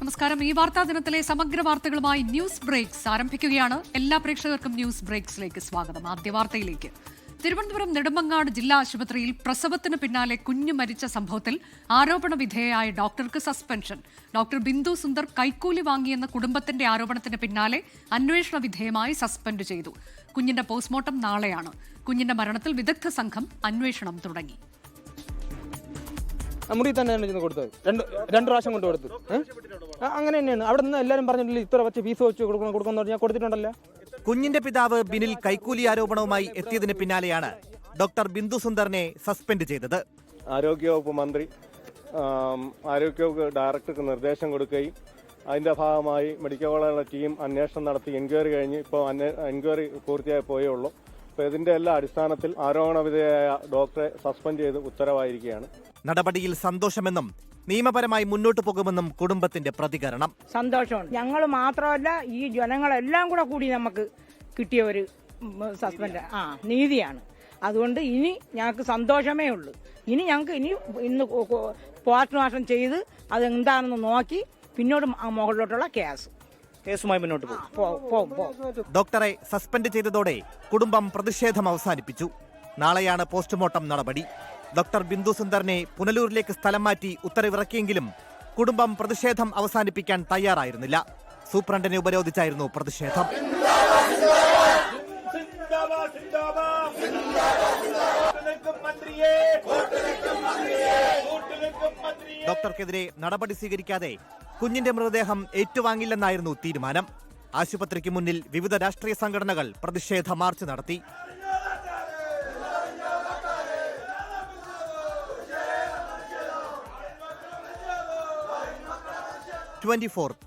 നമസ്കാരം. ഈ വാർത്താ ദിനത്തിലെ സമഗ്ര വാർത്തകളുമായി ന്യൂസ് ബ്രേക്സ് ആരംഭിക്കുകയാണ്. എല്ലാ പ്രേക്ഷകർക്കും ന്യൂസ് ബ്രേക്സിലേക്ക് സ്വാഗതം. ആദ്യ വാർത്തയിലേക്ക്. തിരുവനന്തപുരം നെടുമങ്ങാട് ജില്ലാ ആശുപത്രിയിൽ പ്രസവത്തിന് പിന്നാലെ കുഞ്ഞു മരിച്ച സംഭവത്തിൽ ആരോപണ വിധേയയായ ഡോക്ടർക്ക് സസ്പെൻഷൻ. ഡോക്ടർ ബിന്ദു സുന്ദർ കൈക്കൂലി വാങ്ങിയെന്ന കുടുംബത്തിന്റെ ആരോപണത്തിന് പിന്നാലെ അന്വേഷണ വിധേയമായി സസ്പെൻഡ് ചെയ്തു. കുഞ്ഞിന്റെ പോസ്റ്റ്മോർട്ടം നാളെയാണ്. കുഞ്ഞിന്റെ മരണത്തിൽ വിദഗ്ധ സംഘം അന്വേഷണം തുടങ്ങി. മുറി തന്നെയാണ് കൊടുത്തത്. രണ്ട് പ്രാവശ്യം കൊണ്ട് കൊടുത്തു. അങ്ങനെ തന്നെയാണ്. അവിടെ നിന്ന് എല്ലാവരും പറഞ്ഞിട്ടില്ല ഇത്ര വെച്ച് ഫീസ് വെച്ച് കൊടുക്കുന്ന പറഞ്ഞാൽ കൊടുത്തിട്ടുണ്ടല്ലോ. കുഞ്ഞിന്റെ പിതാവ് ബിനിൽ കൈക്കൂലി ആരോപണവുമായി എത്തിയതിന് പിന്നാലെയാണ് ഡോക്ടർ ബിന്ദു സുന്ദറിനെ സസ്പെൻഡ് ചെയ്തത്. ആരോഗ്യവകുപ്പ് മന്ത്രി ആരോഗ്യവകുപ്പ് ഡയറക്ടർക്ക് നിർദ്ദേശം കൊടുക്കുകയും അതിന്റെ ഭാഗമായി മെഡിക്കൽ കോളേജിലെ ടീം അന്വേഷണം നടത്തി എൻക്വയറി കഴിഞ്ഞ് ഇപ്പോൾ എൻക്വയറി പൂർത്തിയായി പോയേ ഉള്ളൂ. അപ്പോൾ ഇതിന്റെ എല്ലാ അടിസ്ഥാനത്തിൽ ആരോപണ വിധേയയായ ഡോക്ടറെ സസ്പെൻഡ് ചെയ്ത് ഉത്തരവായിരിക്കുകയാണ്. നടപടിയിൽ സന്തോഷമെന്നും നിയമപരമായി മുന്നോട്ടു പോകുമെന്നും കുടുംബത്തിന്റെ പ്രതികരണം. സന്തോഷമാണ്. ഞങ്ങൾ മാത്രമല്ല, ഈ ജനങ്ങളെല്ലാം കൂടി നമുക്ക് കിട്ടിയ ഒരു സസ്പെൻഡ് നീതിയാണ്. അതുകൊണ്ട് ഇനി ഞങ്ങൾക്ക് സന്തോഷമേ ഉള്ളൂ. ഇനി ഇന്ന് പോസ്റ്റ്മോർട്ടം ചെയ്ത് അതെന്താണെന്ന് നോക്കി പിന്നോട്ട് മുകളിലോട്ടുള്ള കേസുമായി മുന്നോട്ട് പോകും. ഡോക്ടറെ സസ്പെൻഡ് ചെയ്തതോടെ കുടുംബം പ്രതിഷേധം അവസാനിപ്പിച്ചു. നാളെയാണ് പോസ്റ്റ്മോർട്ടം നടപടി. ഡോക്ടർ ബിന്ദു സുന്ദറിനെ പുനലൂരിലേക്ക് സ്ഥലം മാറ്റി ഉത്തരവിറക്കിയെങ്കിലും കുടുംബം പ്രതിഷേധം അവസാനിപ്പിക്കാൻ തയ്യാറായിരുന്നില്ല. സൂപ്രണ്ടിനെ ഉപരോധിച്ചായിരുന്നു പ്രതിഷേധം. ഡോക്ടർക്കെതിരെ നടപടി സ്വീകരിക്കാതെ കുഞ്ഞിന്റെ മൃതദേഹം ഏറ്റുവാങ്ങില്ലെന്നായിരുന്നു തീരുമാനം. ആശുപത്രിക്ക് മുന്നിൽ വിവിധ രാഷ്ട്രീയ സംഘടനകൾ പ്രതിഷേധ മാർച്ച് നടത്തി.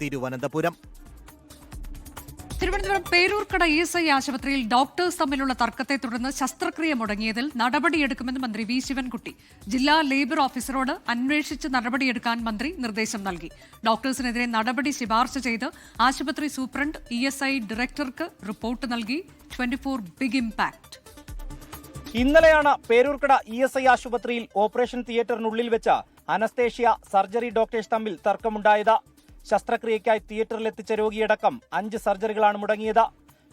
തിരുവനന്തപുരം പേരൂർക്കട ESI ആശുപത്രിയിൽ ഡോക്ടേഴ്സ് തമ്മിലുള്ള തർക്കത്തെ തുടർന്ന് ശസ്ത്രക്രിയ മുടങ്ങിയതിൽ നടപടിയെടുക്കുമെന്ന് മന്ത്രി വി ശിവൻകുട്ടി. ജില്ലാ ലേബർ ഓഫീസറോട് അന്വേഷിച്ച് നടപടിയെടുക്കാൻ മന്ത്രി നിർദ്ദേശം നൽകി. ഡോക്ടേഴ്സിനെതിരെ നടപടി ശുപാർശ ചെയ്ത് ആശുപത്രി സൂപ്രണ്ട് ESI ഡയറക്ടർക്ക് റിപ്പോർട്ട് നൽകി. 24 ബിഗ് ഇംപാക്ട്. ഇന്നലെയാണ് പേരൂർക്കട ESI ആശുപത്രിയിൽ ഓപ്പറേഷൻ തിയേറ്ററിനുള്ളിൽ വെച്ച അനസ്തേഷ്യ സർജറി ഡോക്ടേഴ്സ് തമ്മിൽ തർക്കമുണ്ടായത്. ശസ്ത്രക്രിയയ്ക്കായി തിയേറ്ററിലെത്തിച്ച രോഗിയടക്കം 5 സർജറികളാണ് മുടങ്ങിയത്.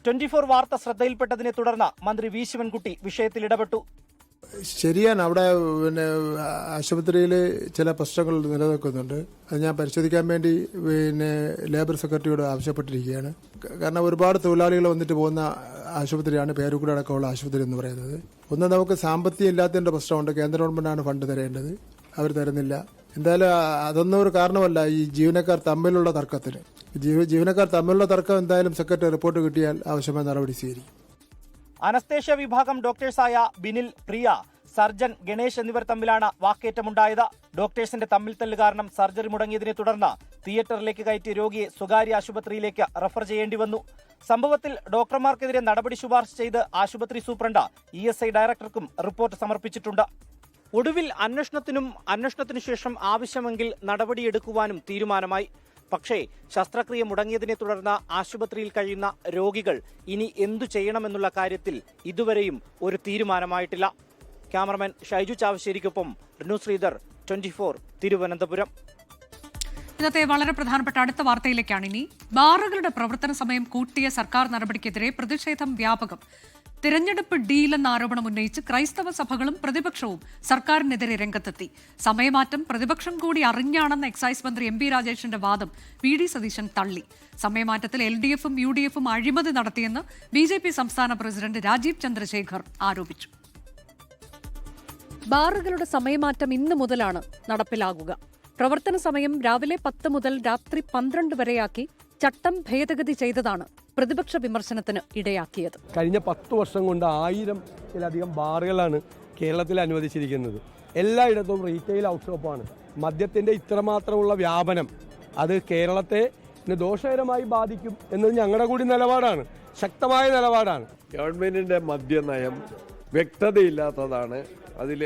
24 വാർത്ത ശ്രദ്ധയിൽപ്പെട്ടതിനെ തുടർന്ന് മന്ത്രി വി ശിവൻകുട്ടി വിഷയത്തിൽ ഇടപെട്ടു. ശരിയാണ്, അവിടെ ആശുപത്രിയിൽ ചില പ്രശ്നങ്ങൾ നിലനിൽക്കുന്നുണ്ട്. അത് ഞാൻ പരിശോധിക്കാൻ വേണ്ടി ലേബർ സെക്രട്ടറിയോട് ആവശ്യപ്പെട്ടിരിക്കുകയാണ്. കാരണം ഒരുപാട് തൊഴിലാളികൾ വന്നിട്ട് പോകുന്ന ആശുപത്രിയാണ് പേരൂർക്കട അടക്കമുള്ള ആശുപത്രി എന്ന് പറയുന്നത്. ഒന്ന് നമുക്ക് സാമ്പത്തികം ഇല്ലാത്തതിന്റെ പ്രശ്നമുണ്ട്. കേന്ദ്ര ഗവൺമെന്റാണ് ഫണ്ട് തരേണ്ടത്, അവർ തരുന്നില്ല. എന്തായാലും അതൊന്നും ഒരു കാരണമല്ല ഈ ജീവനക്കാർ തമ്മിലുള്ള തർക്കത്തിന്. ജീവനക്കാർ തമ്മിലുള്ള തർക്കം എന്തായാലും സെക്രട്ടറി റിപ്പോർട്ട് കിട്ടിയാൽ ആവശ്യമായ നടപടി സ്വീകരിക്കും. അനസ്തേഷ്യ വിഭാഗം ഡോക്ടേഴ്സായ ബിനിൽ, പ്രിയ, സർജൻ ഗണേഷ് എന്നിവർ തമ്മിലാണ് വാക്കേറ്റമുണ്ടായത്. ഡോക്ടേഴ്സിന്റെ തമ്മിൽത്തല്ല് കാരണം സർജറി മുടങ്ങിയതിനെ തുടർന്ന് തിയേറ്ററിലേക്ക് കയറ്റിയ രോഗിയെ സ്വകാര്യ ആശുപത്രിയിലേക്ക് റഫർ ചെയ്യേണ്ടി വന്നു. സംഭവത്തിൽ ഡോക്ടർമാർക്കെതിരെ നടപടി ശുപാർശ ചെയ്ത് ആശുപത്രി സൂപ്രണ്ട് ESI ഡയറക്ടർക്കും റിപ്പോർട്ട് സമർപ്പിച്ചിട്ടുണ്ട്. ഒടുവിൽ അന്വേഷണത്തിനു ശേഷം ആവശ്യമെങ്കിൽ നടപടിയെടുക്കുവാനും തീരുമാനമായി. പക്ഷേ ശസ്ത്രക്രിയ മുടങ്ങിയതിനെ തുടർന്ന് ആശുപത്രിയിൽ കഴിയുന്ന രോഗികൾ ഇനി എന്തു ചെയ്യണമെന്നുള്ള കാര്യത്തിൽ ഇതുവരെയും ഒരു തീരുമാനമായിട്ടില്ല. ക്യാമറമാൻ ഷൈജു ചാവശ്ശേരിക്കൊപ്പം റിനു ശ്രീധർ, 24 തിരുവനന്തപുരം. ഇന്നത്തെ വളരെ പ്രധാനപ്പെട്ട അടുത്ത വാർത്തയിലേക്കാണ് ഇനി. ബാറുകളുടെ പ്രവർത്തന സമയം കൂട്ടിയ സർക്കാർ നടപടിക്കെതിരെ പ്രതിഷേധം വ്യാപകം. തിരഞ്ഞെടുപ്പ് ഡീലെന്ന ആരോപണം ഉന്നയിച്ച് ക്രൈസ്തവ സഭകളും പ്രതിപക്ഷവും സർക്കാരിനെതിരെ രംഗത്തെത്തി. സമയമാറ്റം പ്രതിപക്ഷം കൂടി അറിഞ്ഞാണെന്ന എക്സൈസ് മന്ത്രി MP രാജേഷിന്റെ വാദം VD സതീശൻ തള്ളി. സമയമാറ്റത്തിൽ LDFും UDFും അഴിമതി നടത്തിയെന്ന് BJP സംസ്ഥാന പ്രസിഡന്റ് രാജീവ് ചന്ദ്രശേഖർ ആരോപിച്ചു. ബാറുകളുടെ സമയമാറ്റം ഇന്ന് മുതലാണ് നടപ്പിലാകുക. പ്രവർത്തന സമയം രാവിലെ 10 മുതൽ രാത്രി 12 വരെയാക്കി ചട്ടം ഭേദഗതി ചെയ്തതാണ് പ്രതിപക്ഷ വിമർശനത്തിന് ഇടയാക്കിയത്. കഴിഞ്ഞ 10 വർഷം കൊണ്ട് 1000-ലധികം ബാറുകളാണ് കേരളത്തിൽ അനുവദിച്ചിരിക്കുന്നത്. എല്ലായിടത്തും റീറ്റെയിൽ ഔട്ട്ഷോപ്പാണ്. മദ്യത്തിന്റെ ഇത്രമാത്രമുള്ള വ്യാപനം അത് കേരളത്തെ ദോഷകരമായി ബാധിക്കും എന്നത് ഞങ്ങളുടെ കൂടി നിലപാടാണ്, ശക്തമായ നിലപാടാണ്. ഗവൺമെന്റിന്റെ മദ്യനയം വ്യക്തതയില്ലാത്തതാണ്. അതിൽ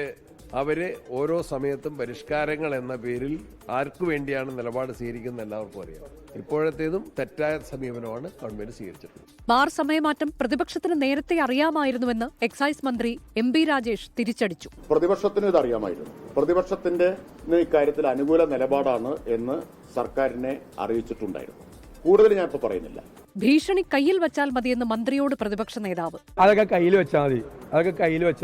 അവർ ഓരോ സമയത്തും പരിഷ്കാരങ്ങൾ എന്ന പേരിൽ ആർക്കു വേണ്ടിയാണ് നിലപാട് സ്വീകരിക്കുന്നത് എല്ലാവർക്കും അറിയാം. ഇപ്പോഴത്തേതും തെറ്റായ സമീപനമാണ് ഗവൺമെന്റ് സ്വീകരിച്ചിട്ടുള്ളത്. ബാർ സമയമാറ്റം പ്രതിപക്ഷത്തിന് നേരത്തെ അറിയാമായിരുന്നുവെന്ന് എക്സൈസ് മന്ത്രി എം ബി രാജേഷ് തിരിച്ചടിച്ചു. പ്രതിപക്ഷത്തിന് ഇത് അറിയാമായിരുന്നു. പ്രതിപക്ഷത്തിന്റെ ഇക്കാര്യത്തിൽ അനുകൂല നിലപാടാണ് എന്ന് സർക്കാരിനെ അറിയിച്ചിട്ടുണ്ടായിരുന്നു. കൂടുതൽ ഞാൻ ഇപ്പോൾ പറയുന്നില്ല. ഭീഷണി കയ്യിൽ വെച്ചാൽ മതിയെന്ന് മന്ത്രിയോട് പ്രതിപക്ഷ നേതാവ്. അതൊക്കെ കയ്യിൽ വെച്ചാൽ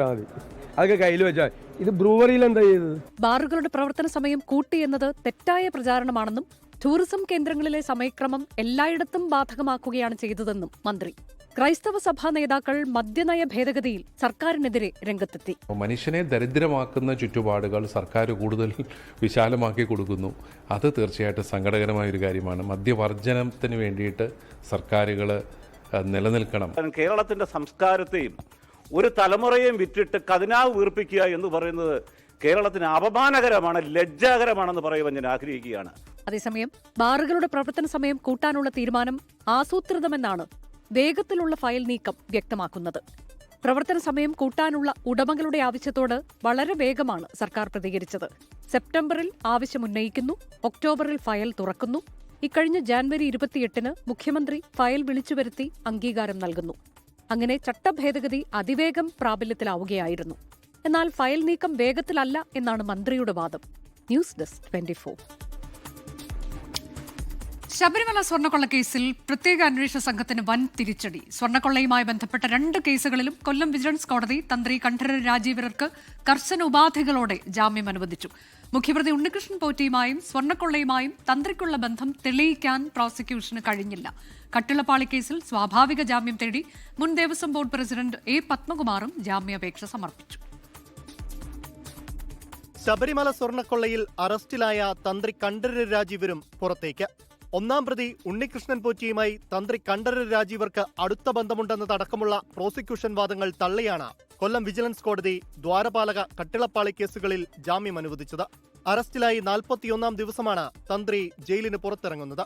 മതി. ഇത് ബ്രൂവറിയിൽ എന്താ ചെയ്തത്? ബാറുകളുടെ പ്രവർത്തന സമയം കൂട്ടിയെന്നത് തെറ്റായ പ്രചാരണമാണെന്നും ടൂറിസം കേന്ദ്രങ്ങളിലെ സമയക്രമം എല്ലായിടത്തും ബാധകമാക്കുകയാണ് ചെയ്തതെന്നും മന്ത്രി. ക്രൈസ്തവ സഭാ നേതാക്കൾ മദ്യനയ ഭേദഗതിയിൽ സർക്കാരിനെതിരെ രംഗത്തെത്തി. മനുഷ്യനെ ദരിദ്രമാക്കുന്ന ചുറ്റുപാടുകൾ സർക്കാർ കൂടുതൽ വിശാലമാക്കി കൊടുക്കുന്നു. അത് തീർച്ചയായിട്ടും സങ്കടകരമായ ഒരു കാര്യമാണ്. മദ്യവർജനത്തിന് വേണ്ടിയിട്ട് സർക്കാരുകൾ നിലനിൽക്കണം. കേരളത്തിന്റെ സംസ്കാരത്തെയും ഒരു തലമുറയെയും വിറ്റിട്ട് ഖജനാവ് വീർപ്പിക്കുക എന്ന് പറയുന്നത് കേരളത്തിന് അപമാനകരമാണ്, ലജ്ജാകരമാണെന്ന് പറയുവാൻ ഞാൻ ആഗ്രഹിക്കുകയാണ്. അതേസമയം ബാറുകളുടെ പ്രവർത്തന സമയം കൂട്ടാനുള്ള തീരുമാനം ആസൂത്രിതമെന്നാണ് വേഗത്തിലുള്ള ഫയൽ നീക്കം വ്യക്തമാക്കുന്നത്. പ്രവർത്തന സമയം കൂട്ടാനുള്ള ഉടമകളുടെ ആവശ്യത്തോട് വളരെ വേഗമാണ് സർക്കാർ പ്രതികരിച്ചത്. സെപ്റ്റംബറിൽ ആവശ്യമുന്നയിക്കുന്നു, ഒക്ടോബറിൽ ഫയൽ തുറക്കുന്നു. ഇക്കഴിഞ്ഞ ജാനുവരി 28-ന് മുഖ്യമന്ത്രി ഫയൽ വിളിച്ചുവരുത്തി അംഗീകാരം നൽകുന്നു. അങ്ങനെ ചട്ടഭേദഗതി അതിവേഗം പ്രാബല്യത്തിലാവുകയായിരുന്നു. എന്നാൽ ഫയൽ നീക്കം വേഗത്തിലല്ല എന്നാണ് മന്ത്രിയുടെ വാദം. News desk 24. ശബരിമല സ്വർണ്ണക്കൊള്ള കേസിൽ പ്രത്യേക അന്വേഷണ സംഘത്തിന് വൻ തിരിച്ചടി. സ്വർണ്ണക്കൊള്ളയുമായി ബന്ധപ്പെട്ട 2 കേസുകളിലും കൊല്ലം വിജിലൻസ് കോടതി തന്ത്രി കണ്ഠരര് രാജീവർക്ക് കർശന ഉപാധികളോടെ ജാമ്യം അനുവദിച്ചു. മുഖ്യപ്രതി ഉണ്ണികൃഷ്ണൻ പോറ്റിയുമായും സ്വർണ്ണക്കൊള്ളയുമായും തന്ത്രിക്കുള്ള ബന്ധം തെളിയിക്കാൻ പ്രോസിക്യൂഷന് കഴിഞ്ഞില്ല. കട്ടിളപ്പാളി കേസിൽ സ്വാഭാവിക ജാമ്യം തേടി മുൻ ദേവസ്വം ബോർഡ് പ്രസിഡന്റ് എ പത്മകുമാറും ജാമ്യാപേക്ഷ സമർപ്പിച്ചു. ശബരിമല സ്വർണ്ണക്കൊള്ളയിൽ അറസ്റ്റിലായ തന്ത്രി കണ്ഠരര് രാജീവരും പുറത്തേക്ക്. 1-ാം പ്രതി ഉണ്ണികൃഷ്ണൻ പോറ്റിയുമായി തന്ത്രി കണ്ഠരര് രാജീവർക്ക് അടുത്ത ബന്ധമുണ്ടെന്നതടക്കമുള്ള പ്രോസിക്യൂഷൻ വാദങ്ങൾ തള്ളിയാണ് കൊല്ലം വിജിലൻസ് കോടതി ദ്വാരപാലക കട്ടിളപ്പാളി കേസുകളിൽ ജാമ്യം അനുവദിച്ചത്. അറസ്റ്റിലായി 41-ാം ദിവസമാണ് തന്ത്രി ജയിലിന് പുറത്തിറങ്ങുന്നത്.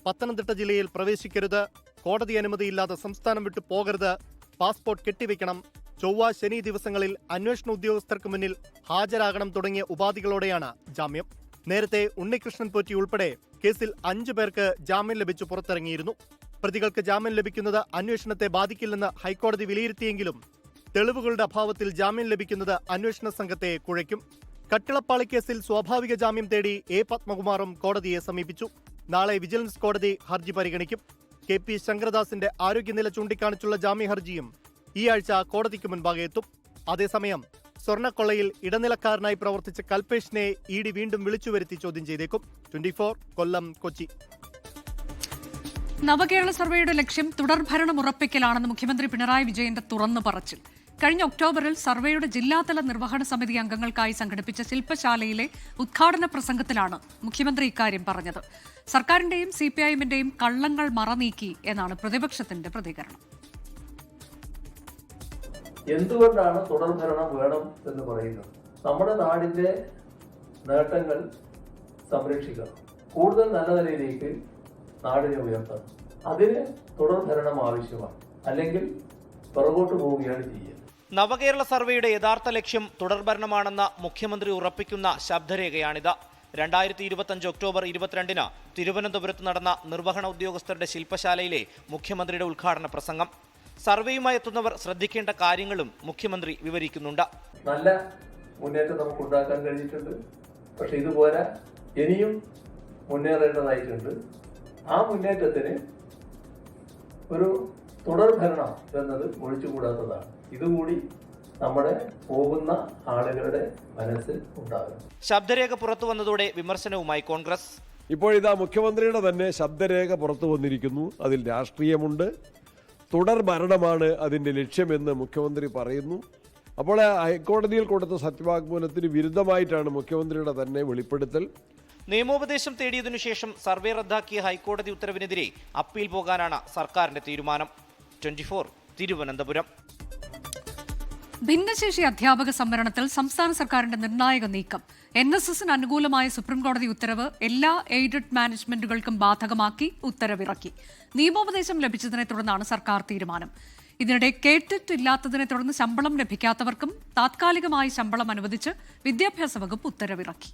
പത്തനംതിട്ട ജില്ലയിൽ പ്രവേശിക്കരുത്, കോടതി അനുമതിയില്ലാതെ സംസ്ഥാനം വിട്ടു പോകരുത്, പാസ്പോർട്ട് കെട്ടിവെക്കണം, ചൊവ്വ ശനി ദിവസങ്ങളിൽ അന്വേഷണ ഉദ്യോഗസ്ഥർക്ക് മുന്നിൽ ഹാജരാകണം തുടങ്ങിയ ഉപാധികളോടെയാണ് ജാമ്യം. നേരത്തെ ഉണ്ണികൃഷ്ണൻ പോറ്റി ഉൾപ്പെടെ കേസിൽ 5 പേർക്ക് ജാമ്യം ലഭിച്ചു പുറത്തിറങ്ങിയിരുന്നു. പ്രതികൾക്ക് ജാമ്യം ലഭിക്കുന്നത് അന്വേഷണത്തെ ബാധിക്കില്ലെന്ന് ഹൈക്കോടതി വിലയിരുത്തിയെങ്കിലും തെളിവുകളുടെ അഭാവത്തിൽ ജാമ്യം ലഭിക്കുന്നത് അന്വേഷണ സംഘത്തെ കുഴയ്ക്കും. കട്ടിളപ്പാളി കേസിൽ സ്വാഭാവിക ജാമ്യം തേടി എ പത്മകുമാറും കോടതിയെ സമീപിച്ചു. നാളെ വിജിലൻസ് കോടതി ഹർജി പരിഗണിക്കും. KP ശങ്കരദാസിന്റെ ആരോഗ്യനില ചൂണ്ടിക്കാണിച്ചുള്ള ജാമ്യ ഹർജിയും ഈ ആഴ്ച കോടതിക്ക് മുൻപാകെ എത്തും. അതേസമയം സ്വർണ്ണക്കൊള്ളയിൽ ഇടനിലക്കാരനായി പ്രവർത്തിച്ച കൽപേഷിനെ ED വീണ്ടും വിളിച്ചുവരുത്തി ചോദ്യം ചെയ്തേക്കും. 24 കൊല്ലം, കൊച്ചി. നവകേരള സർവേയുടെ ലക്ഷ്യം തുടർഭരണം ഉറപ്പിക്കലാണെന്ന് മുഖ്യമന്ത്രി പിണറായി വിജയന്റെ തുറന്നു പറച്ചിൽ. കഴിഞ്ഞ ഒക്ടോബറിൽ സർവേയുടെ ജില്ലാതല നിർവഹണ സമിതി അംഗങ്ങൾക്കായി സംഘടിപ്പിച്ച ശില്പശാലയിലെ ഉദ്ഘാടന പ്രസംഗത്തിലാണ് മുഖ്യമന്ത്രി ഇക്കാര്യം പറഞ്ഞത്. സർക്കാരിന്റെയും CPIM-ന്റെയും കള്ളങ്ങൾ മറനീക്കി എന്നാണ് പ്രതിപക്ഷത്തിന്റെ പ്രതികരണം. എന്തുകൊണ്ടാണ് തുടർഭരണം വേണം എന്ന് പറയുന്നത്? നമ്മുടെ നാടിന്റെ നേട്ടങ്ങൾ സംരക്ഷിക്കണം, കൂടുതൽ നല്ല നിലയിലേക്ക് നാടിനെ ഉയർത്തണം. അതിന് തുടർഭരണം ആവശ്യമാണ്, അല്ലെങ്കിൽ പുറകോട്ട് പോവുകയാണ് ചെയ്യുക. നവകേരള സർവേയുടെ യഥാർത്ഥ ലക്ഷ്യം തുടർഭരണമാണെന്ന് മുഖ്യമന്ത്രി ഉറപ്പിക്കുന്ന ശബ്ദരേഖയാണിത്. 2025 ഒക്ടോബർ 22-ന് തിരുവനന്തപുരത്ത് നടന്ന നിർവഹണ ഉദ്യോഗസ്ഥരുടെ ശില്പശാലയിലെ മുഖ്യമന്ത്രിയുടെ ഉദ്ഘാടന പ്രസംഗം. സർവേയുമായി എത്തുന്നവർ ശ്രദ്ധിക്കേണ്ട കാര്യങ്ങളും മുഖ്യമന്ത്രി വിവരിക്കുന്നുണ്ട്. നല്ല മുന്നേറ്റം നമുക്ക് ഉണ്ടാക്കാൻ കഴിഞ്ഞിട്ടുണ്ട്. പക്ഷെ ഇതുപോലെ ഇനിയും മുന്നേറേണ്ടതായിട്ടുണ്ട്. ആ മുന്നേറ്റത്തിന് ഒരു തുടർഭരണം എന്നത് ഒഴിച്ചുകൂടാത്തതാണ്. ഇതുകൂടി നമ്മുടെ പോകുന്ന ആളുകളുടെ മനസ്സിൽ ഉണ്ടാകും. ശബ്ദരേഖ പുറത്തു വന്നതോടെ വിമർശനവുമായി കോൺഗ്രസ്. ഇപ്പോഴിതാ മുഖ്യമന്ത്രിയുടെ തന്നെ ശബ്ദരേഖ പുറത്തു വന്നിരിക്കുന്നു. അതിൽ രാഷ്ട്രീയമുണ്ട്. തുടർ ഭരണമാണ് അതിൻ്റെ ലക്ഷ്യമെന്ന് മുഖ്യമന്ത്രി പറയുന്നു. അപ്പോൾ ഹൈക്കോടതിയിൽ കൊടുത്ത സത്യവാങ്മൂലത്തിന് വിരുദ്ധമായിട്ടാണ് മുഖ്യമന്ത്രിയുടെ തന്നെ വെളിപ്പെടുത്തൽ. നിയമോപദേശം തേടിയതിനു ശേഷം സർവേ റദ്ദാക്കിയ ഹൈക്കോടതി ഉത്തരവിനെതിരെ അപ്പീൽ പോകാനാണ് സർക്കാരിന്റെ തീരുമാനം. 24 തിരുവനന്തപുരം. ഭിന്നശേഷി അധ്യാപക സംവരണത്തിൽ സംസ്ഥാന സർക്കാരിന്റെ നിർണായക നീക്കം. NSSന് അനുകൂലമായ സുപ്രീംകോടതി ഉത്തരവ് എല്ലാ എയ്ഡഡ് മാനേജ്മെന്റുകൾക്കും ബാധകമാക്കി ഉത്തരവിറക്കി. നിയമോപദേശം ലഭിച്ചതിനെ തുടർന്നാണ് സർക്കാർ തീരുമാനം. ഇതിനിടെ കേട്ടിട്ട് ഇല്ലാത്തതിനെ തുടർന്ന് ശമ്പളം ലഭിക്കാത്തവർക്കും താത്കാലികമായി ശമ്പളം അനുവദിച്ച് വിദ്യാഭ്യാസ വകുപ്പ് ഉത്തരവിറക്കി.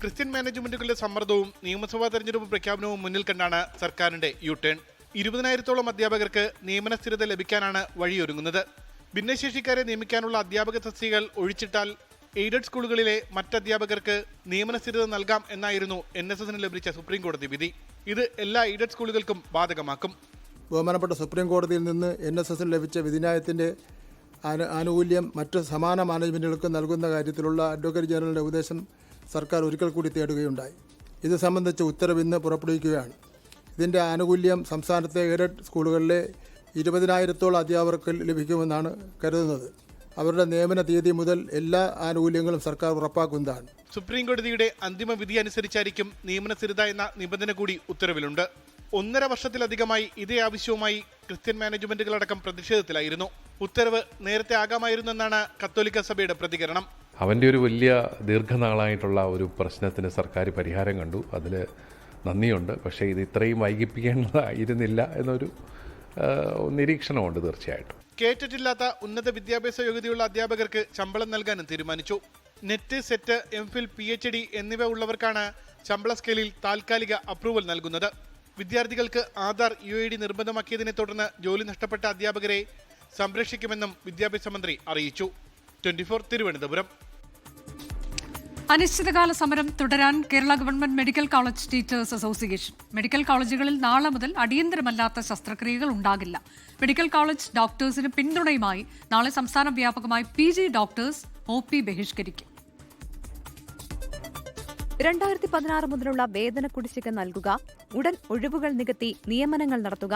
ക്രിസ്ത്യൻ മാനേജ്മെന്റുകളുടെ സമ്മർദ്ദവും നിയമസഭാ തെരഞ്ഞെടുപ്പ് പ്രഖ്യാപനവും മുന്നിൽ കണ്ടാണ് സർക്കാരിന്റെ യു ടേൺ. 20,000-ഓളം അധ്യാപകർക്ക് നിയമന സ്ഥിരത ലഭിക്കാനാണ് വഴിയൊരുങ്ങുന്നത്. ഭിന്നശേഷിക്കാരെ നിയമിക്കാനുള്ള അധ്യാപക തസ്തികകൾ ഒഴിച്ചിട്ടാൽ എയ്ഡഡ് സ്കൂളുകളിലെ മറ്റധ്യാപകർക്ക് നിയമന സ്ഥിരത നൽകാം എന്നായിരുന്നു NSSന് ലഭിച്ച സുപ്രീം കോടതി വിധി. ഇത് എല്ലാ എയ്ഡഡ് സ്കൂളുകൾക്കും ബാധകമാക്കും. ബഹുമാനപ്പെട്ട സുപ്രീം കോടതിയിൽ നിന്ന് NSSന് ലഭിച്ച വിധിന്യായത്തിന്റെ ആനുകൂല്യം മറ്റ് സമാന മാനേജ്മെന്റുകൾക്ക് നൽകുന്ന കാര്യത്തിലുള്ള അഡ്വക്കേറ്റ് ജനറലിന്റെ ഉപദേശം സർക്കാർ ഒരിക്കൽ കൂടി തേടുകയുണ്ടായി. ഇത് സംബന്ധിച്ച് ഉത്തരവ് ഇന്ന് പുറപ്പെടുവിക്കുകയാണ്. ഇതിൻ്റെ ആനുകൂല്യം സംസ്ഥാനത്തെ എയ്ഡഡ് സ്കൂളുകളിലെ 20,000-ഓളം അധ്യാപകർക്ക് ലഭിക്കുമെന്നാണ് കരുതുന്നത്. അവരുടെ നിയമന തീയതി മുതൽ എല്ലാ ആനുകൂല്യങ്ങളും സർക്കാർ ഉറപ്പാക്കുന്നതാണ്. സുപ്രീം കോടതിയുടെ അന്തിമ വിധി അനുസരിച്ചായിരിക്കും നിയമന സ്ഥിരത എന്ന നിബന്ധന കൂടി ഉത്തരവിലുണ്ട്. 1.5 വർഷത്തിലധികമായി ഇതേ ആവശ്യവുമായി ക്രിസ്ത്യൻ മാനേജ്മെന്റുകളടക്കം പ്രതിഷേധത്തിലായിരുന്നു. ഉത്തരവ് നേരത്തെ ആകാമായിരുന്നെന്നാണ് കത്തോലിക്ക സഭയുടെ പ്രതികരണം. അവൻ്റെ ഒരു വലിയ ദീർഘനാളായിട്ടുള്ള ഒരു പ്രശ്നത്തിന് സർക്കാർ പരിഹാരം കണ്ടു. അതിൽ നന്ദിയുണ്ട്. പക്ഷേ ഇത് ഇത്രയും വൈകിപ്പിക്കേണ്ടതായിരുന്നില്ല എന്നൊരു നിരീക്ഷണമുണ്ട് തീർച്ചയായിട്ടും. കേട്ടിട്ടില്ലാത്ത ഉന്നത വിദ്യാഭ്യാസ യോഗ്യതയുള്ള അധ്യാപകർക്ക് ശമ്പളം നൽകാനും തീരുമാനിച്ചു. നെറ്റ്, സെറ്റ്, MPhil, PhD എന്നിവ ഉള്ളവർക്കാണ് ശമ്പള സ്കെയിലിൽ താൽക്കാലിക അപ്രൂവൽ നൽകുന്നത്. വിദ്യാർത്ഥികൾക്ക് ആധാർ UID നിർബന്ധമാക്കിയതിനെ തുടർന്ന് ജോലി നഷ്ടപ്പെട്ട അധ്യാപകരെ സംരക്ഷിക്കുമെന്നും വിദ്യാഭ്യാസ മന്ത്രി അറിയിച്ചു. 24 തിരുവനന്തപുരം. അനിശ്ചിതകാല സമരം തുടരാൻ Kerala government medical college teachers association. Medical കോളേജുകളിൽ നാളെ മുതൽ അടിയന്തരമല്ലാത്ത ശസ്ത്രക്രിയകൾ ഉണ്ടാകില്ല. മെഡിക്കൽ കോളേജ് ഡോക്ടേഴ്സിന് പിന്തുണയുമായി നാളെ സംസ്ഥാന വ്യാപകമായി PG ഡോക്ടേഴ്സ് OP ബഹിഷ്കരിക്കും. 2016 മുതലുള്ള വേതന കുടിശ്ശിക നൽകുക, ഉടൻ ഒഴിവുകൾ നികത്തി നിയമനങ്ങൾ നടത്തുക,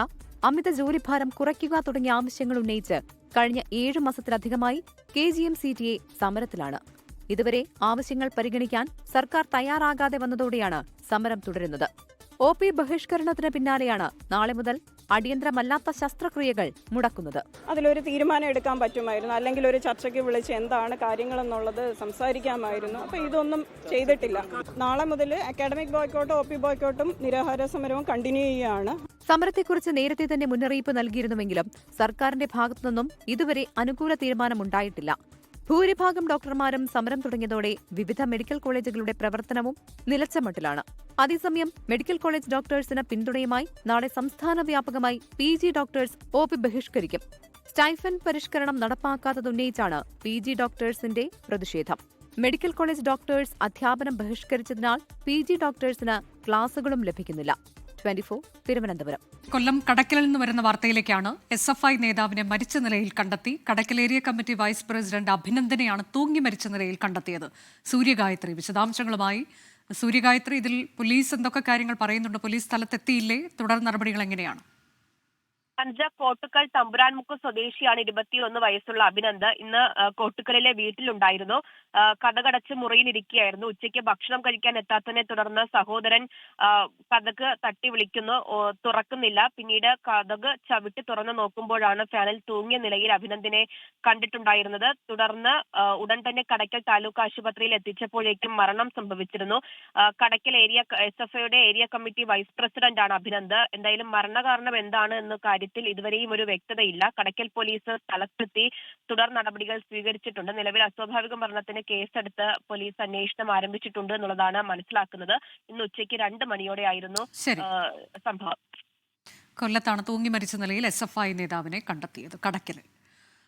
അമിത ജോലിഭാരം കുറയ്ക്കുക തുടങ്ങിയ ആവശ്യങ്ങൾ ഉന്നയിച്ച് കഴിഞ്ഞ 7 മാസത്തിലധികമായി KGM-CTA സമരത്തിലാണ്. ഇതുവരെ ആവശ്യങ്ങൾ പരിഗണിക്കാൻ സർക്കാർ തയ്യാറാകാതെ വന്നതോടെയാണ് സമരം തുടരുന്നത്. OP ബഹിഷ്കരണത്തിന് പിന്നാലെയാണ് നാളെ മുതൽ അടിയന്തരമല്ലാത്ത ശസ്ത്രക്രിയകൾ മുടക്കുന്നത്. അതിലൊരു തീരുമാനം എടുക്കാൻ പറ്റുമായിരുന്നു, അല്ലെങ്കിൽ ഒരു ചർച്ചയ്ക്ക് വിളിച്ച് എന്താണ് കാര്യങ്ങളെന്നുള്ളത് സംസാരിക്കാമായിരുന്നു. അപ്പോൾ ഇതൊന്നും ചെയ്തിട്ടില്ല. നാളെ മുതൽ അക്കാഡമിക് ബോയ്ക്കോട്ടും OP ബോയ്ക്കോട്ടും നിരാഹാര സമരവും കണ്ടിന്യൂ ചെയ്യുകയാണ്. സമരത്തെക്കുറിച്ച് നേരത്തെ തന്നെ മുന്നറിയിപ്പ് നൽകിയിരുന്നുവെങ്കിലും സർക്കാരിന്റെ ഭാഗത്തുനിന്നും ഇതുവരെ അനുകൂല തീരുമാനമുണ്ടായിട്ടില്ല. ഭൂരിഭാഗം ഡോക്ടർമാരും സമരം തുടങ്ങിയതോടെ വിവിധ മെഡിക്കൽ കോളേജുകളുടെ പ്രവർത്തനവും നിലച്ച മട്ടിലാണ്. അതേസമയം മെഡിക്കൽ കോളേജ് ഡോക്ടേഴ്സിന് പിന്തുണയുമായി നാളെ സംസ്ഥാന വ്യാപകമായി PG ഡോക്ടേഴ്സ് OP ബഹിഷ്കരിക്കും. സ്റ്റൈഫൻ പരിഷ്കരണം നടപ്പാക്കാത്തതുന്നയിച്ചാണ് PG ഡോക്ടേഴ്സിന്റെ പ്രതിഷേധം. മെഡിക്കൽ കോളേജ് ഡോക്ടേഴ്സ് അധ്യാപനം ബഹിഷ്കരിച്ചതിനാൽ PG ഡോക്ടേഴ്സിന് ക്ലാസുകളും ലഭിക്കുന്നില്ല. 24 തിരുവനന്തപുരം. കൊല്ലം കടക്കലിൽ നിന്ന് വരുന്ന വാർത്തയിലേക്കാണ്. SFI നേതാവിനെ മരിച്ച നിലയിൽ കണ്ടെത്തി. കടക്കൽ ഏരിയ കമ്മിറ്റി വൈസ് പ്രസിഡന്റ് അഭിനന്ദനെയാണ് തൂങ്ങി മരിച്ച നിലയിൽ കണ്ടെത്തിയത്. സൂര്യഗായത്രി വിശദാംശങ്ങളുമായി. സൂര്യഗായത്രി, ഇതിൽ പോലീസ് എന്തൊക്കെ കാര്യങ്ങൾ പറയുന്നുണ്ട്? പോലീസ് സ്ഥലത്തെത്തിയില്ലേ? തുടർ നടപടികൾ എങ്ങനെയാണ്? കോട്ടുക്കൽ തമ്പുരാൻമുക്ക് സ്വദേശിയാണ് 21 വയസ്സുള്ള അഭിനന്ദ്. ഇന്ന് കോട്ടുക്കലിലെ വീട്ടിലുണ്ടായിരുന്നു. കഥകടച്ച് മുറിയിലിരിക്കുകയായിരുന്നു. ഉച്ചയ്ക്ക് ഭക്ഷണം കഴിക്കാൻ എത്താത്തതിനെ തുടർന്ന് സഹോദരൻ കഥക് തട്ടി വിളിക്കുന്നു, തുറക്കുന്നില്ല. പിന്നീട് കഥക് ചവിട്ടി തുറന്നു നോക്കുമ്പോഴാണ് ഫാനിൽ തൂങ്ങിയ നിലയിൽ അഭിനന്ദിനെ കണ്ടിട്ടുണ്ടായിരുന്നത്. തുടർന്ന് ഉടൻ തന്നെ കടയ്ക്കൽ താലൂക്ക് ആശുപത്രിയിൽ എത്തിച്ചപ്പോഴേക്കും മരണം സംഭവിച്ചിരുന്നു. കടയ്ക്കൽ SFIയുടെ ഏരിയ കമ്മിറ്റി വൈസ് പ്രസിഡന്റാണ് അഭിനന്ദ്. എന്തായാലും മരണകാരണം എന്താണ് എന്ന കാര്യത്തിൽ ഇതുവരെയും ഒരു വ്യക്തതയില്ല. കടയ്ക്കൽ പോലീസ് സ്ഥലത്തെത്തി തുടർ നടപടികൾ സ്വീകരിച്ചിട്ടുണ്ട്. നിലവിൽ അസ്വാഭാവിക മരണത്തിന് കേസെടുത്ത് പോലീസ് അന്വേഷണം ആരംഭിച്ചിട്ടുണ്ട് എന്നുള്ളതാണ് മനസ്സിലാക്കുന്നത്. ഇന്ന് ഉച്ചയ്ക്ക് 2 മണിയോടെയായിരുന്നു സംഭവം. കൊല്ലത്താണ് തൂങ്ങി മരിച്ച നിലയിൽ SFI നേതാവിനെ കണ്ടെത്തിയത്. കടക്കലിൽ.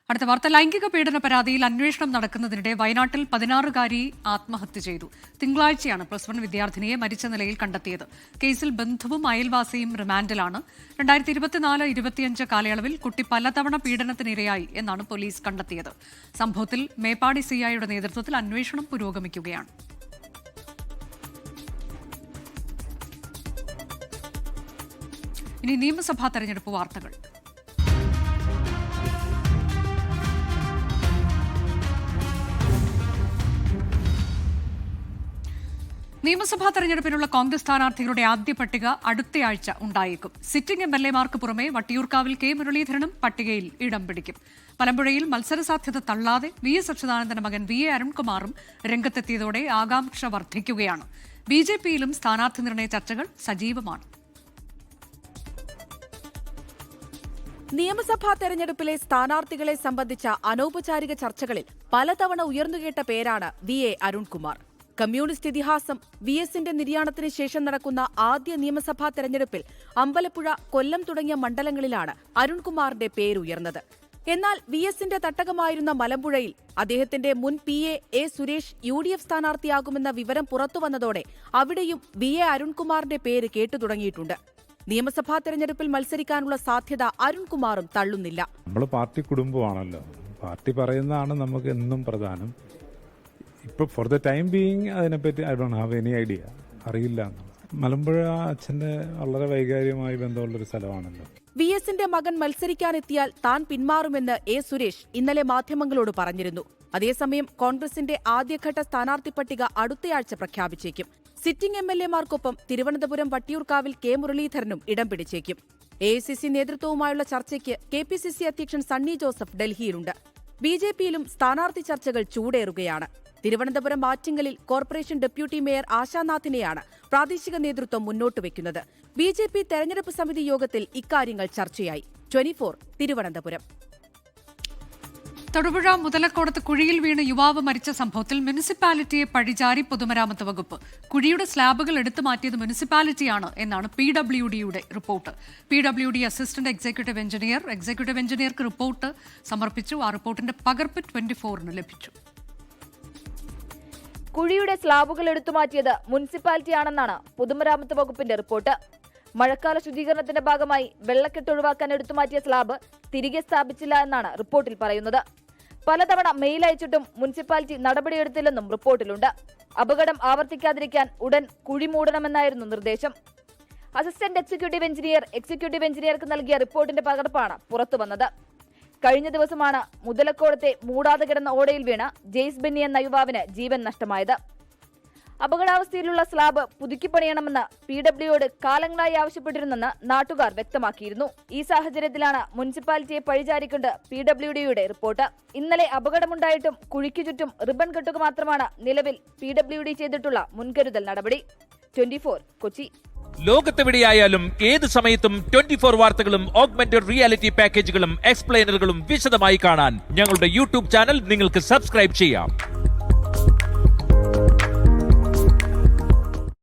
അടുത്ത വാർത്ത, ലൈംഗിക പീഡന പരാതിയിൽ അന്വേഷണം നടക്കുന്നതിനിടെ വയനാട്ടിൽ 16-കാരി ആത്മഹത്യ ചെയ്തു. തിങ്കളാഴ്ചയാണ് +1 വിദ്യാർത്ഥിനിയെ മരിച്ച നിലയിൽ കണ്ടെത്തിയത്. കേസിൽ ബന്ധുവും അയൽവാസിയും റിമാൻഡിലാണ്. 2024-25 കാലയളവിൽ കുട്ടി പലതവണ പീഡനത്തിനിരയായി എന്നാണ് പോലീസ് കണ്ടെത്തിയത്. സംഭവത്തിൽ മേപ്പാടി CIയുടെ നേതൃത്വത്തിൽ അന്വേഷണം പുരോഗമിക്കുകയാണ്. ഇനി നിയമസഭാ തെരഞ്ഞെടുപ്പ് വാർത്തകൾ. നിയമസഭാ തെരഞ്ഞെടുപ്പിനുള്ള കോൺഗ്രസ് സ്ഥാനാർത്ഥികളുടെ ആദ്യ പട്ടിക അടുത്തയാഴ്ച ഉണ്ടായേക്കും. സിറ്റിംഗ് MLA-മാർക്ക് പുറമെ വട്ടിയൂർക്കാവിൽ K മുരളീധരനും പട്ടികയിൽ ഇടം പിടിക്കും. മലമ്പുഴയിൽ മത്സരസാധ്യത തള്ളാതെ VS അച്യുതാനന്ദന്റെ മകൻ VA അരുൺകുമാറും രംഗത്തെത്തിയതോടെ ആകാംക്ഷ വർദ്ധിക്കുകയാണ്. BJP-യിലും സ്ഥാനാർത്ഥി നിർണയ ചർച്ചകൾ സജീവമാണ്. നിയമസഭാ തെരഞ്ഞെടുപ്പിലെ സ്ഥാനാർത്ഥികളെ സംബന്ധിച്ച അനൗപചാരിക ചർച്ചകളിൽ പലതവണ ഉയർന്നുകേട്ട പേരാണ് VA അരുൺകുമാർ. കമ്മ്യൂണിസ്റ്റ് ഇതിഹാസം VSന്റെ നിര്യാണത്തിന് ശേഷം നടക്കുന്ന ആദ്യ നിയമസഭാ തെരഞ്ഞെടുപ്പിൽ അമ്പലപ്പുഴ, കൊല്ലം തുടങ്ങിയ മണ്ഡലങ്ങളിലാണ് അരുൺകുമാറിന്റെ പേരുയർന്നത്. എന്നാൽ VSന്റെ തട്ടകമായിരുന്ന മലമ്പുഴയിൽ അദ്ദേഹത്തിന്റെ മുൻ PA A സുരേഷ് UDF സ്ഥാനാർത്ഥിയാകുമെന്ന വിവരം പുറത്തുവന്നതോടെ അവിടെയും VA അരുൺകുമാറിന്റെ പേര് കേട്ടുതുടങ്ങിയിട്ടുണ്ട്. നിയമസഭാ തെരഞ്ഞെടുപ്പിൽ മത്സരിക്കാനുള്ള സാധ്യത അരുൺകുമാറും തള്ളുന്നില്ല. നമ്മൾ പാർട്ടി കുടുംബമാണല്ലോ, പാർട്ടി പറയുന്നതാണ് നമുക്ക് എന്നും പ്രധാനം. ഇപ്പോൾ ഫോർ ദ ടൈം ബീയിങ് അതിനെപ്പറ്റി I don't have any idea, അറിയില്ല. മലമ്പുഴ അച്ഛൻ്റെ വളരെ വൈകാരികമായി ബന്ധമുള്ളൊരു സ്ഥലമാണല്ലോ. VSന്റെ മകൻ മത്സരിക്കാനെത്തിയാൽ താൻ പിന്മാറുമെന്ന് A സുരേഷ് ഇന്നലെ മാധ്യമങ്ങളോട് പറഞ്ഞിരുന്നു. അതേസമയം കോൺഗ്രസിന്റെ ആദ്യഘട്ട സ്ഥാനാർത്ഥി പട്ടിക അടുത്തയാഴ്ച പ്രഖ്യാപിച്ചേക്കും. സിറ്റിംഗ് MLA-മാർക്കൊപ്പം തിരുവനന്തപുരം വട്ടിയൂർക്കാവിൽ K മുരളീധരനും ഇടം പിടിച്ചേക്കും. AICC നേതൃത്വവുമായുള്ള ചർച്ചയ്ക്ക് KPCC അധ്യക്ഷൻ സണ്ണി ജോസഫ് ഡൽഹിയിലുണ്ട്. BJPയിലും സ്ഥാനാർത്ഥി ചർച്ചകൾ ചൂടേറുകയാണ്. തിരുവനന്തപുരം ആറ്റിങ്ങലിൽ കോർപ്പറേഷൻ ഡെപ്യൂട്ടി മേയർ ആശാനാഥിനെയാണ് പ്രാദേശിക നേതൃത്വം മുന്നോട്ട് വയ്ക്കുന്നത്. BJP തെരഞ്ഞെടുപ്പ് സമിതി യോഗത്തിൽ ഇക്കാര്യങ്ങൾ ചർച്ചയായി. 24 തിരുവനന്തപുരം. തൊടുപുഴ മുതലക്കോടത്ത് കുഴിയിൽ വീണ് യുവാവ് മരിച്ച സംഭവത്തിൽ മുനിസിപ്പാലിറ്റിയെ പഴിചാരി പൊതുമരാമത്ത് വകുപ്പ്. കുഴിയുടെ സ്ലാബുകൾ എടുത്തു മാറ്റിയത് മുനിസിപ്പാലിറ്റിയാണ് എന്നാണ് PWDയുടെ റിപ്പോർട്ട്. PWD അസിസ്റ്റന്റ് എക്സിക്യൂട്ടീവ് എഞ്ചിനീയർക്ക് റിപ്പോർട്ട് സമർപ്പിച്ചു. ആ റിപ്പോർട്ടിന്റെ പകർപ്പ് 24-ന് ലഭിച്ചു. കുഴിയുടെ സ്ലാബുകൾ എടുത്തുമാറ്റിയത് മുനിസിപ്പാലിറ്റിയാണെന്നാണ് പൊതുമരാമത്ത് വകുപ്പിന്റെ റിപ്പോർട്ട്. മഴക്കാല ശുചീകരണത്തിന്റെ ഭാഗമായി വെള്ളക്കെട്ട് ഒഴിവാക്കാൻ എടുത്തുമാറ്റിയ സ്ലാബ് തിരികെ സ്ഥാപിച്ചില്ല എന്നാണ് റിപ്പോർട്ടിൽ പറയുന്നത്. പലതവണ മെയിൽ അയച്ചിട്ടും മുനിസിപ്പാലിറ്റി നടപടിയെടുത്തില്ലെന്നും റിപ്പോർട്ടിലുണ്ട്. അപകടം ആവർത്തിക്കാതിരിക്കാൻ ഉടൻ കുഴി മൂടണമെന്നായിരുന്നു നിർദ്ദേശം. അസിസ്റ്റന്റ് എക്സിക്യൂട്ടീവ് എഞ്ചിനീയർക്ക് നൽകിയ റിപ്പോർട്ടിന്റെ പകർപ്പാണ് പുറത്തുവന്നത്. കഴിഞ്ഞ ദിവസമാണ് മുതലക്കോടത്തെ മൂടാതെ കിടന്ന ഓടയിൽ വീണ ജെയ്സ് ബെന്നി എന്ന യുവാവിന് ജീവൻ നഷ്ടമായത്. അപകടാവസ്ഥയിലുള്ള സ്ലാബ് പുതുക്കിപ്പണിയണമെന്ന് PWയോട് കാലങ്ങളായി ആവശ്യപ്പെട്ടിരുന്നെന്ന് നാട്ടുകാർ വ്യക്തമാക്കിയിരുന്നു. ഈ സാഹചര്യത്തിലാണ് മുനിസിപ്പാലിറ്റിയെ പഴിചാരിക്കൊണ്ട് PWDയുടെ റിപ്പോർട്ട്. ഇന്നലെ അപകടമുണ്ടായിട്ടും കുഴിക്കു ചുറ്റും റിബൺ കെട്ടുക മാത്രമാണ് നിലവിൽ PWD ചെയ്തിട്ടുള്ള മുൻകരുതൽ നടപടി. 24 കൊച്ചി. ലോകത്തെവിടെയായാലും ഏത് സമയത്തും 24 വാർത്തകളും ഓഗ്മെന്റഡ് റിയാലിറ്റി പാക്കേജുകളും എക്സ്പ്ലെയിനറുകളും വിശദമായി കാണാൻ ഞങ്ങളുടെ YouTube ചാനൽ നിങ്ങൾക്ക് സബ്സ്ക്രൈബ് ചെയ്യാം.